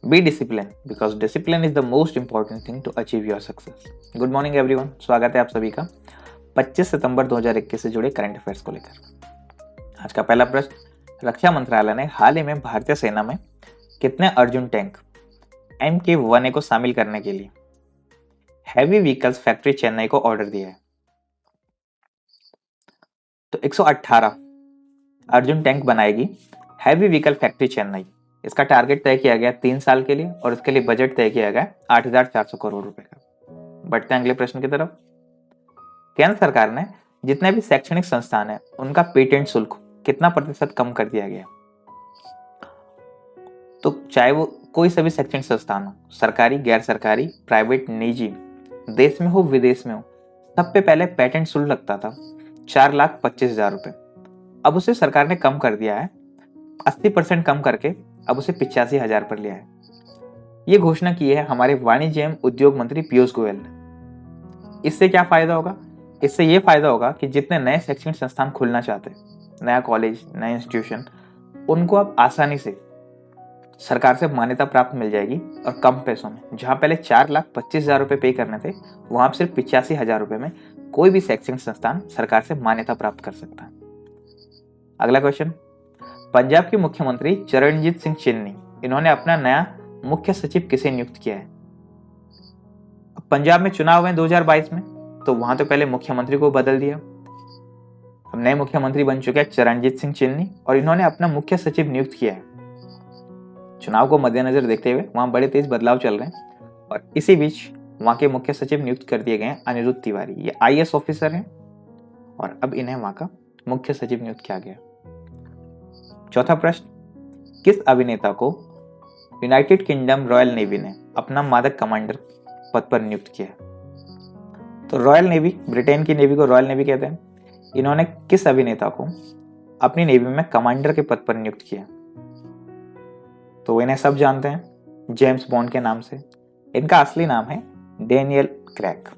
Be disciplined because discipline is the most important thing to achieve your success. Good morning everyone, स्वागत है आप सभी का 25 सितंबर 2021 से जुड़े करंट अफेयर्स को लेकर। आज का पहला प्रश्न, रक्षा मंत्रालय ने हाल ही में भारतीय सेना में कितने अर्जुन टैंक MK1A को शामिल करने के लिए हैवी व्हीकल्स फैक्ट्री चेन्नई को ऑर्डर दिया है? तो 118 अर्जुन टैंक बनाएगी हैवी व्हीकल फैक्ट्री चेन्नई। इसका टारगेट तय किया गया 3 साल के लिए और इसके लिए बजट तय किया गया 8,400 करोड़ रुपए का। बढ़ते हैं अगले प्रश्न की तरफ। केंद्र सरकार ने जितने भी शैक्षणिक संस्थान है उनका पेटेंट शुल्क कितना प्रतिशत कम कर दिया गया? तो चाहे वो कोई सभी शैक्षणिक संस्थान हो, सरकारी, गैर सरकारी, प्राइवेट, निजी, देश में हो विदेश में हो, सब पे पहले पेटेंट शुल्क लगता था 4,25,000 रुपए। अब उसे सरकार ने कम कर दिया है, 80% कम करके अब उसे 85,000 पर लिया है। ये घोषणा की है हमारे वाणिज्य एवं उद्योग मंत्री पीयूष गोयल ने। इससे क्या फायदा होगा? इससे ये फायदा होगा कि जितने नए शैक्षणिक संस्थान खुलना चाहते हैं, नया कॉलेज, नए इंस्टीट्यूशन, उनको अब आसानी से सरकार से मान्यता प्राप्त मिल जाएगी और कम पैसों में। जहां पहले 4,25,000 रुपए पे करने थे, वहां आप सिर्फ 85,000 रुपए में कोई भी शैक्षणिक संस्थान सरकार से मान्यता प्राप्त कर सकता है। अगला क्वेश्चन, पंजाब के मुख्यमंत्री चरणजीत सिंह चन्नी, इन्होंने अपना नया मुख्य सचिव किसे नियुक्त किया है? पंजाब में चुनाव हुए 2022 में, तो वहां तो पहले मुख्यमंत्री को बदल दिया। अब नए मुख्यमंत्री बन चुके हैं चरणजीत सिंह चन्नी और इन्होंने अपना मुख्य सचिव नियुक्त किया है। चुनाव को मद्देनजर देखते हुए वहां बड़े तेज बदलाव चल रहे हैं और इसी बीच वहां के मुख्य सचिव नियुक्त कर दिए गए हैं अनिरुद्ध तिवारी। ये IAS ऑफिसर हैं और अब इन्हें वहां का मुख्य सचिव नियुक्त किया गया। चौथा प्रश्न, किस अभिनेता को यूनाइटेड किंगडम रॉयल नेवी ने अपना मादक कमांडर पद पर नियुक्त किया? तो रॉयल नेवी, ब्रिटेन की नेवी को रॉयल नेवी कहते हैं। इन्होंने किस अभिनेता को अपनी नेवी में कमांडर के पद पर नियुक्त किया? तो इन्हें सब जानते हैं जेम्स बॉन्ड के नाम से। इनका असली नाम है डेनियल क्रेग।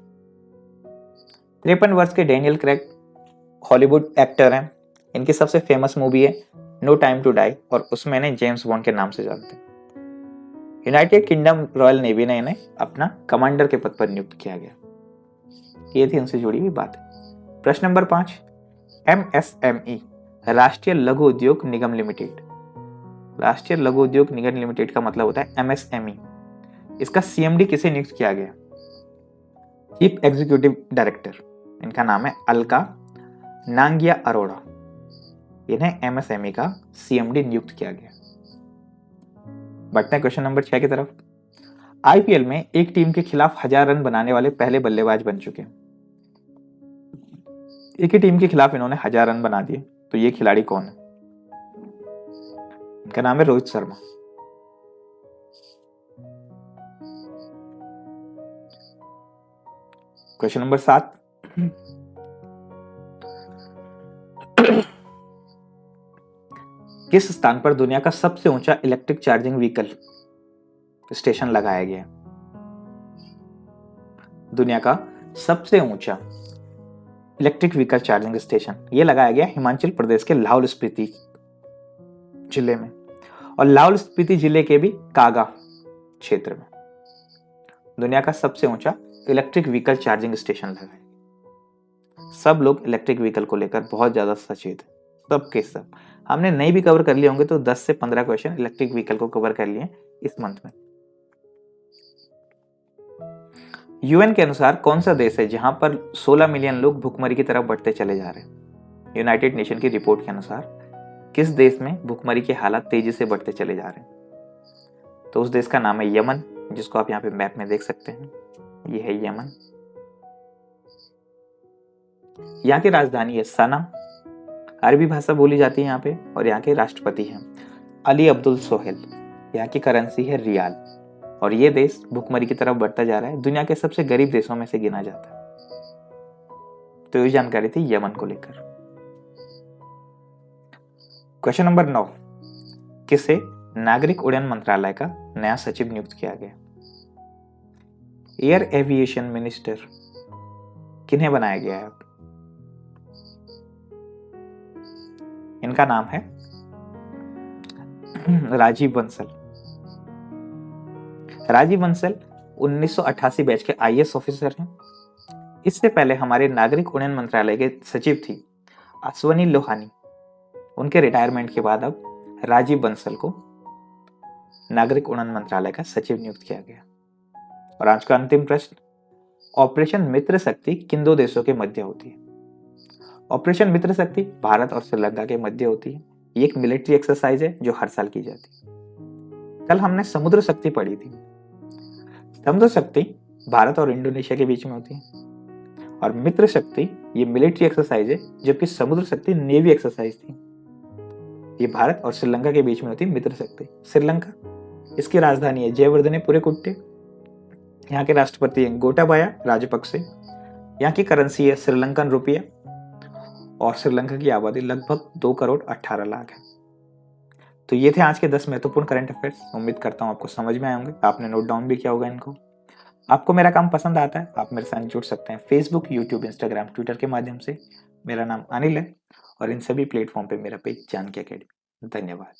53 वर्ष के डेनियल क्रेग हॉलीवुड एक्टर हैं। इनकी सबसे फेमस मूवी है नो टाइम टू डाई और उसमें इन्हें जेम्स बॉन्ड के नाम से जानते हैं। यूनाइटेड किंगडम रॉयल नेवी ने इन्हें अपना कमांडर के पद पर नियुक्त किया गया। ये थी इनसे जुड़ी हुई बात। प्रश्न नंबर 5, MSME राष्ट्रीय लघु उद्योग निगम लिमिटेड। राष्ट्रीय लघु उद्योग निगम लिमिटेड का मतलब होता है MSME। इसका CMD किसे नियुक्त किया गया? चीफ एग्जीक्यूटिव डायरेक्टर, इनका नाम है अलका नांगिया अरोड़ा। इन्हें MSME का CMD नियुक्त किया गया। बढ़ते हैं क्वेश्चन नंबर 6 की तरफ। IPL में एक टीम के खिलाफ 1000 रन बनाने वाले पहले बल्लेबाज बन चुके हैं। एक ही टीम के खिलाफ इन्होंने 1000 रन बना दिए, तो ये खिलाड़ी कौन है? इनका नाम है रोहित शर्मा। क्वेश्चन नंबर 7, किस स्थान पर दुनिया का सबसे ऊंचा इलेक्ट्रिक चार्जिंग व्हीकल स्टेशन लगाया गया? दुनिया का सबसे ऊंचा इलेक्ट्रिक व्हीकल चार्जिंग स्टेशन ये लगाया गया हिमाचल प्रदेश के लाहौल स्पीति जिले में और लाहौल स्पीति जिले के भी कागा क्षेत्र में दुनिया का सबसे ऊंचा इलेक्ट्रिक व्हीकल चार्जिंग स्टेशन लगाया। सब लोग इलेक्ट्रिक व्हीकल को लेकर बहुत ज्यादा सचेत है, सब के सब। हमने नहीं भी कवर कर लिए होंगे तो 10 से 15 क्वेश्चन इलेक्ट्रिक व्हीकल को कवर कर लिए इस मंथ में। UN के अनुसार कौन सा देश है जहां पर 16 मिलियन लोग भुखमरी की तरफ बढ़ते चले जा रहे हैं? यूनाइटेड नेशन की रिपोर्ट के अनुसार किस देश में भुखमरी के हालात तेजी से बढ़ते चले जा रहे हैं? तो उस देश का नाम है यमन, जिसको आप यहाँ पे मैप में देख सकते हैं। ये है यमन। यहाँ की राजधानी है सना, अरबी भाषा बोली जाती है यहाँ पे और यहाँ के राष्ट्रपति हैं अली अब्दुल सोहेल। यहाँ की करेंसी है रियाल और ये देश भुखमरी की तरफ बढ़ता जा रहा है, दुनिया के सबसे गरीब देशों में से गिना जाता है। तो ये जानकारी थी यमन को लेकर। क्वेश्चन नंबर 9, किसे नागरिक उड्डयन मंत्रालय का नया सचिव नियुक्त किया गया? एयर एविएशन मिनिस्टर किन्हें बनाया गया है? इनका नाम है राजीव बंसल। राजीव बंसल 1988 बैच के आईएएस ऑफिसर हैं। इससे पहले हमारे नागरिक उड्डयन मंत्रालय के सचिव थी अश्वनी लोहानी। उनके रिटायरमेंट के बाद अब राजीव बंसल को नागरिक उड्डयन मंत्रालय का सचिव नियुक्त किया गया। और आज का अंतिम प्रश्न, ऑपरेशन मित्र शक्ति किन दो देशों के मध्य होती है? ऑपरेशन मित्र शक्ति भारत और श्रीलंका के मध्य होती है। ये एक मिलिट्री एक्सरसाइज है जो हर साल की जाती है। कल हमने समुद्र शक्ति पढ़ी थी। समुद्र शक्ति भारत और इंडोनेशिया के बीच में होती है। और मित्र शक्ति ये मिलिट्री एक्सरसाइज है, जबकि समुद्र शक्ति नेवी एक्सरसाइज थी। ये भारत और श्रीलंका के बीच में होती है मित्र शक्ति। श्रीलंका, इसकी राजधानी है जयवर्धने कुट्टे। यहाँ के राष्ट्रपति हैं गोटाबाया राजपक्से। यहाँ की करेंसी है श्रीलंकन रुपया। और श्रीलंका की आबादी लगभग 2 करोड़ 18 लाख है। तो ये थे आज के 10 महत्वपूर्ण करंट अफेयर्स। उम्मीद करता हूँ आपको समझ में आए होंगे, आपने नोट डाउन भी किया होगा इनको। आपको मेरा काम पसंद आता है, आप मेरे साथ जुड़ सकते हैं फेसबुक, यूट्यूब, इंस्टाग्राम, ट्विटर के माध्यम से। मेरा नाम अनिल है और इन सभी प्लेटफॉर्म पे मेरा पेज जानकी अकेडमी। धन्यवाद।